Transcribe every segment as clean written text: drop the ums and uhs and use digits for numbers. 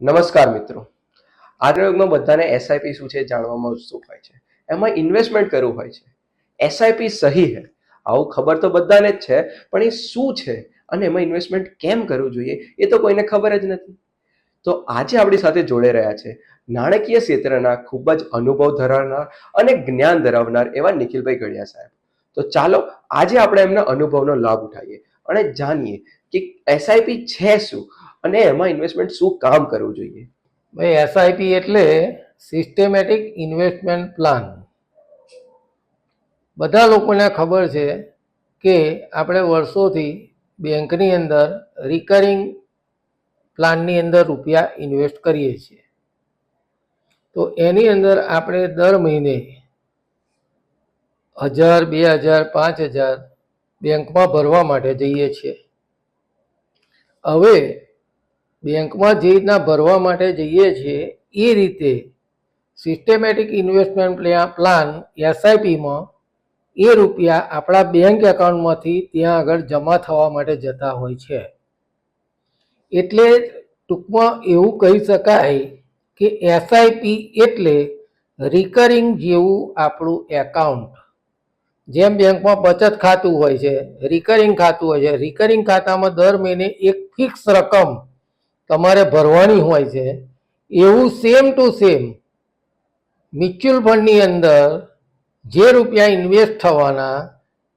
નમસ્કાર મિત્રો. આજના યુગમાં બધાને એસઆઈપી શું છે જાણવામાં ઉત્સુક હોય છે. એમાં ઇન્વેસ્ટમેન્ટ કરવું હોય છે. એસઆઈપી સહી હે આવું ખબર તો બધાને જ છે, પણ એ શું છે અને એમાં ઇન્વેસ્ટમેન્ટ કેમ કરવું જોઈએ એ તો કોઈને ખબર જ નથી. તો આજે આપણી સાથે જોડે રહ્યા છે નાણાકીય ક્ષેત્રના ખૂબ જ અનુભવ ધરાવનાર અને જ્ઞાન ધરાવનાર એવા નિખિલભાઈ ગળિયા સાહેબ. તો ચાલો આજે આપણે એમના અનુભવનો લાભ ઉઠાવીએ અને જાણીએ કે એસઆઈપી છે શું અને એમાં ઇન્વેસ્ટમેન્ટ શું કામ કરવું જોઈએ. ભાઈ, એસઆઈપી એટલે સિસ્ટેમેટિક ઇન્વેસ્ટમેન્ટ પ્લાન. બધા લોકોને ખબર છે કે આપણે વર્ષોથી બેંકની અંદર રિકરિંગ પ્લાનની અંદર રૂપિયા ઇન્વેસ્ટ કરીએ છીએ. તો એની અંદર આપણે દર મહિને 1000, 2000, 5000 બેંકમાં ભરવા માટે જઈએ છીએ. હવે બેંકમાં જે રીતના ભરવા માટે જઈએ છીએ એ રીતે સિસ્ટેમેટિક ઇન્વેસ્ટમેન્ટ પ્લાન એસઆઈપીમાં એ રૂપિયા આપણા બેંક એકાઉન્ટમાંથી ત્યાં આગળ જમા થવા માટે જતા હોય છે. એટલે ટૂંકમાં એવું કહી શકાય કે એસઆઈપી એટલે રિકરિંગ જેવું આપણું એકાઉન્ટ. જેમ બેંકમાં બચત ખાતું હોય છે, રિકરિંગ ખાતું હોય છે. રિકરિંગ ખાતામાં દર મહિને એક ફિક્સ રકમ તમારે ભરવાની હોય છે, એવું સેમ ટુ સેમ મ્યુચ્યુઅલ ફંડની અંદર જે રૂપિયા ઇન્વેસ્ટ થવાના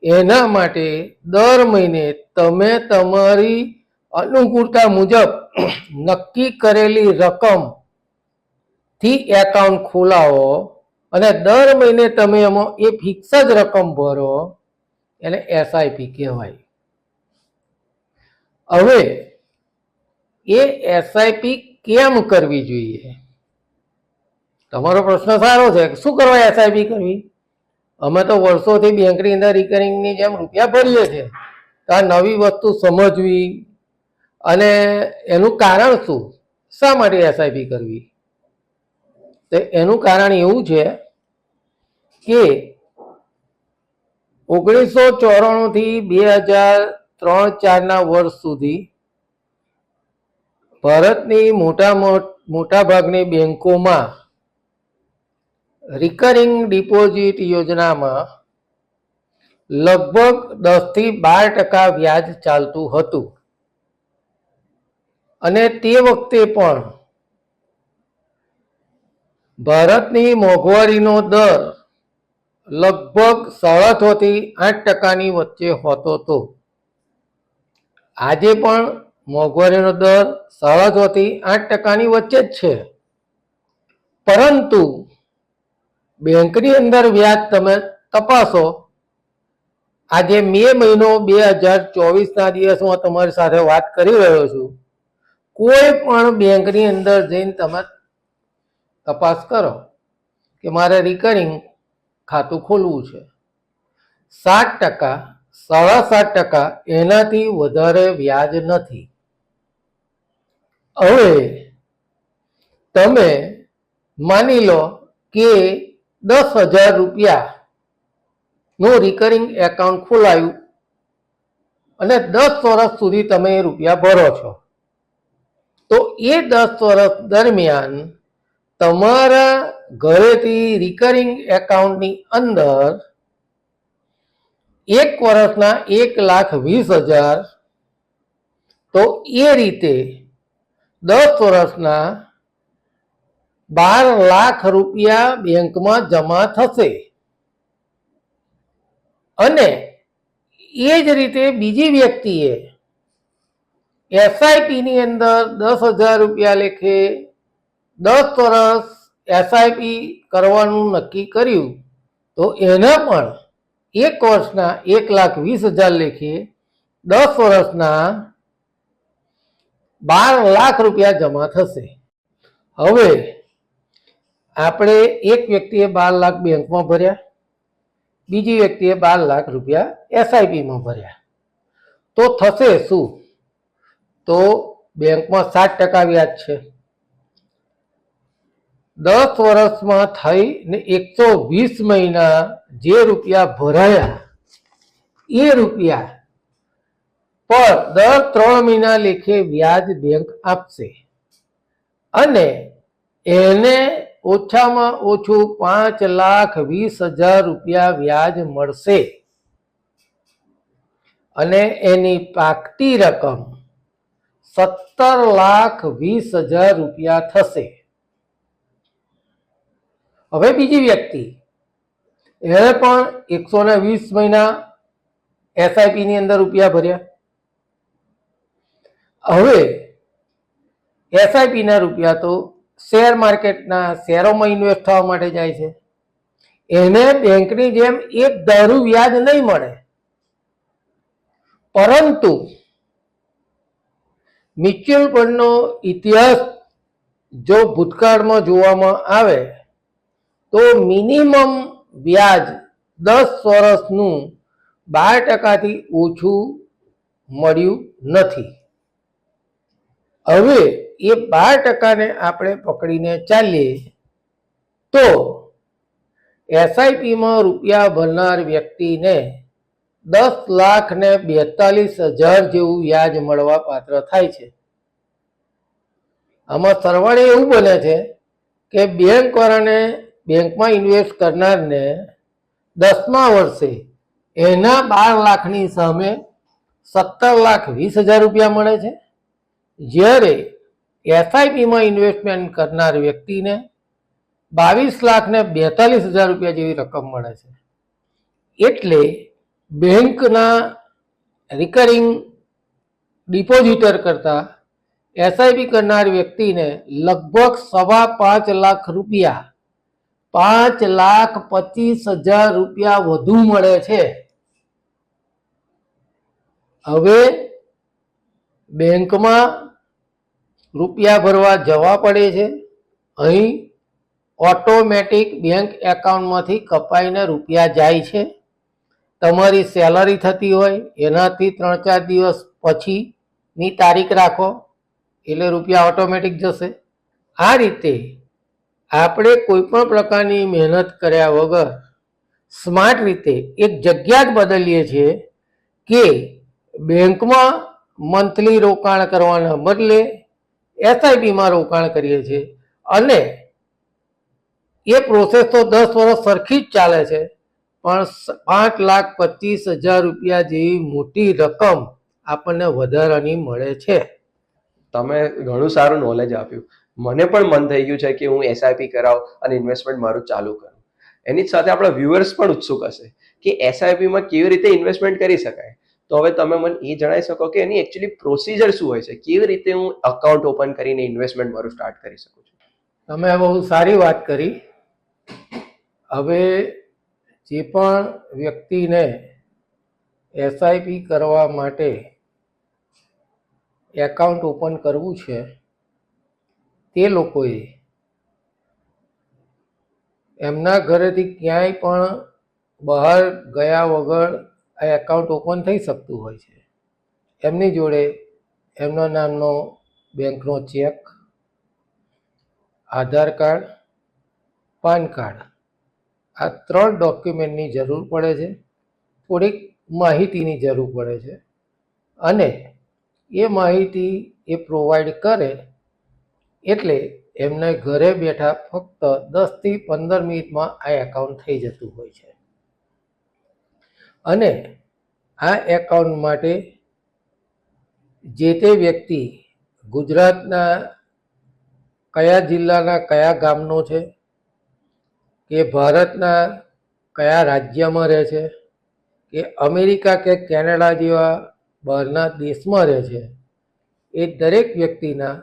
એના માટે દર મહિને તમે તમારી અનુકૂળતા મુજબ નક્કી કરેલી રકમથી એકાઉન્ટ ખોલાવો અને દર મહિને તમે એમાં એ ફિક્સ જ રકમ ભરો, એને એસઆઈપી કહેવાય. હવે એ એસઆઈપી કેમ કરવી જોઈએ? તમારો પ્રશ્ન સારો છે. શું કરવા એસઆઈપી કરવી? અમે તો વર્ષોથી બેંકની અંદર રિકરિંગની જેમ રૂપિયા ભરીએ છીએ. તો આ નવી વસ્તુ સમજવી અને એનું કારણ શું, શા માટે એસઆઈપી કરવી? તો એનું કારણ એવું છે કે 1994 થી 2003-4 વર્ષ સુધી ભારતની મોટા ભાગની બેંકોમાં રિકરિંગ ડિપોઝિટ યોજનામાં લગભગ 10 થી 12% વ્યાજ ચાલતું હતું. અને તે વખતે પણ ભારતની મોંઘવારીનો દર લગભગ 6.5 થી 8%ની વચ્ચે હોતો હતો. આજે પણ મોંઘવારીનો દર 6.5 થી 8%ની વચ્ચે જ છે. પરંતુ બેંકની અંદર વ્યાજ તમે તપાસો, આજે મે મહિનો 2024ના દિવસમાં તમારી સાથે વાત કરી રહ્યો છું. કોઈ પણ બેંકની અંદર જઈને તમે તપાસ કરો કે મારે રિકરિંગ ખાતું ખોલવું છે, 7%, 7.5%, એનાથી વધારે વ્યાજ નથી. હવે તમે માની લો કે 10,000 રૂપિયાનું રિકરિંગ એકાઉન્ટ ખોલાયું અને 10 વર્ષ સુધી તમે એ રૂપિયા ભરો છો. તો એ 10 વર્ષ દરમિયાન તમારા ઘરેથી રિકરિંગ એકાઉન્ટની અંદર એક વર્ષના 1,20,000, તો એ રીતે 10 વર્ષના 12 લાખ રૂપિયા બેંકમાં જમા થશે. અને એ જ રીતે બીજી વ્યક્તિએ એસઆઈપીની અંદર 10,000 રૂપિયા લેખે 10 વર્ષ એસઆઈપી કરવાનું નક્કી કર્યું, તો એના પણ એક વર્ષના 1,20,000 લેખે 10 વર્ષના 12 લાખ રૂપિયા જમા થશે. હવે આપણે એક વ્યક્તિએ 12 લાખ બેંકમાં ભર્યા, બીજી વ્યક્તિએ 12 લાખ રૂપિયા એસઆઈપીમાં ભર્યા. તો થશે શું? તો બેંકમાં 7% વ્યાજ છે. 10 વર્ષમાં થઈને 120 મહિના જે રૂપિયા ભરાયા એ રૂપિયા પર દર 3 મહિના લેખે વ્યાજ બેંક આપશે. અને એને ઓછામાં ઓછું 5,20,000 રૂપિયા વ્યાજ મળશે અને એની પાકતી રકમ 17,20,000 રૂપિયા થશે. હવે બીજી વ્યક્તિ, એણે પણ 120 મહિના એસઆઈપી ની અંદર રૂપિયા ભર્યા. હવે એસઆઈપી ના રૂપિયા તો શેર માર્કેટના શેરોમાં ઇન્વેસ્ટ થવા માટે જાય છે. એને બેંકની જેમ એક ધારું વ્યાજ નહીં મળે, પરંતુ મ્યુચ્યુઅલ ફંડનો ઇતિહાસ જો ભૂતકાળમાં જોવામાં આવે તો મિનિમમ વ્યાજ 10 વર્ષનું 12% ઓછું મળ્યું નથી. હવે એ 12% ને આપણે પકડીને ચાલીએ તો એસઆઈપીમાં રૂપિયા ભરનાર વ્યક્તિને 10,42,000 જેવું વ્યાજ મળવા પાત્ર થાય છે. આમાં સરવાળે એવું બને છે કે બેંક વાળાને બેંકમાં ઇન્વેસ્ટ કરનારને 10મા વર્ષે એના 12 લાખની સામે 17,20,000 રૂપિયા મળે છે, જ્યારે એસઆઈપીમાં ઇન્વેસ્ટમેન્ટ કરનાર વ્યક્તિને 22,42,000 રૂપિયા જેવી રકમ મળે છે. એટલે બેંકના રિકરિંગ ડિપોઝિટર કરતા એસઆઈપી કરનાર વ્યક્તિને લગભગ 5.25 લાખ રૂપિયા 5,25,000 રૂપિયા વધુ મળે છે. હવે બેંકમાં રૂપિયા ભરવા જવા પડે છે, અહીં ઓટોમેટિક બેંક એકાઉન્ટમાંથી કપાઈને રૂપિયા જાય છે. તમારી સેલરી થતી હોય એનાથી 3-4 દિવસ પછીની તારીખ રાખો એટલે રૂપિયા ઓટોમેટિક જશે. આ રીતે આપણે કોઈ પણ પ્રકારની મહેનત કર્યા વગર સ્માર્ટ રીતે એક જગ્યા જ બદલીએ છીએ કે બેંકમાં મંથલી રોકાણ કરવાના બદલે એસઆઈપીમાં રોકાણ કરીએ છીએ, અને એ પ્રોસેસ તો 10 વર્ષ સરખી જ ચાલે છે, પણ 5,25,000 રૂપિયા જેવી મોટી રકમ આપણને વધારાની મળે છે. તમે ઘણું સારું નોલેજ આપ્યું. મને પણ મન થઈ ગયું છે કે હું એસઆઈપી કરાવું અને ઇન્વેસ્ટમેન્ટ મારું ચાલુ કરું. એની જ સાથે આપણા વ્યુઅર્સ પણ ઉત્સુક હશે કે એસઆઈપીમાં કેવી રીતે ઇન્વેસ્ટમેન્ટ કરી શકાય. તો હવે તમે મને એ જણાવી શકો કે એની એકચ્યુઅલી પ્રોસિજર શું હોય છે, કેવી રીતે હું અકાઉન્ટ ઓપન કરીને ઇન્વેસ્ટમેન્ટ મારું સ્ટાર્ટ કરી શકું છું? તમે બહુ સારી વાત કરી. હવે જે પણ વ્યક્તિને એસઆઈપી કરવા માટે એકાઉન્ટ ઓપન કરવું છે તે લોકોએ એમના ઘરેથી ક્યાંય પણ બહાર ગયા વગર આ એકાઉન્ટ ઓપન થઈ શકતું હોય છે. એમની જોડે એમના નામનો બેંકનો ચેક, આધાર કાર્ડ, પાન કાર્ડ, આ 3 ડોક્યુમેન્ટની જરૂર પડે છે. થોડીક માહિતીની જરૂર પડે છે, અને એ માહિતી એ પ્રોવાઈડ કરે એટલે એમને ઘરે બેઠા ફક્ત 10 થી 15 મિનિટમાં આ એકાઉન્ટ થઈ જતું હોય છે. અને આ એકાઉન્ટ માટે જે તે વ્યક્તિ ગુજરાતના કયા જિલ્લાના કયા ગામનો છે, કે ભારતના કયા રાજ્યમાં રહે છે, કે અમેરિકા કે કેનેડા જેવા બહારના દેશમાં રહે છે, એ દરેક વ્યક્તિના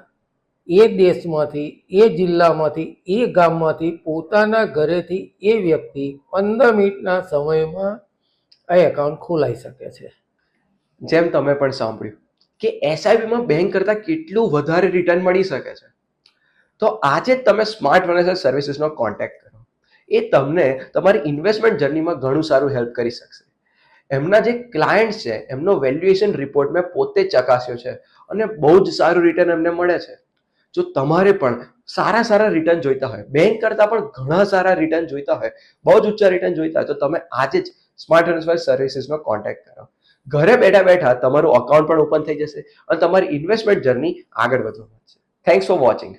એ દેશમાંથી, એ જિલ્લામાંથી, એ ગામમાંથી પોતાના ઘરેથી એ વ્યક્તિ 15 મિનિટના સમયમાં આ એકાઉન્ટ ખોલાઈ શકે છે. જેમ તમે પણ સાંભળ્યું કે એસઆઈપીમાં બેંક કરતાં કેટલું વધારે રિટર્ન મળી શકે છે, તો આજે જ તમે સ્માર્ટ ફાઇનાન્શિયલ સર્વિસીસનો કોન્ટેક્ટ કરો. એ તમને તમારી ઇન્વેસ્ટમેન્ટ જર્નીમાં ઘણું સારું હેલ્પ કરી શકશે. એમના જે ક્લાયન્ટ્સ છે એમનો વેલ્યુએશન રિપોર્ટ મેં પોતે ચકાસ્યો છે અને બહુ જ સારું રિટર્ન એમને મળે છે. જો તમારે પણ સારા રિટર્ન જોઈતા હોય, બેંક કરતાં પણ ઘણા સારા રિટર્ન જોઈતા હોય, બહુ જ ઊંચા રિટર્ન જોઈતા હોય, તો તમે આજે જ સ્માર્ટ ફાઇનાન્શિયલ સર્વિસીસનો કોન્ટેક્ટ કરો. ઘરે બેઠા બેઠા તમારું અકાઉન્ટ પણ ઓપન થઈ જશે અને તમારી ઇન્વેસ્ટમેન્ટ જર્ની આગળ વધવા મળશે. Thanks for watching.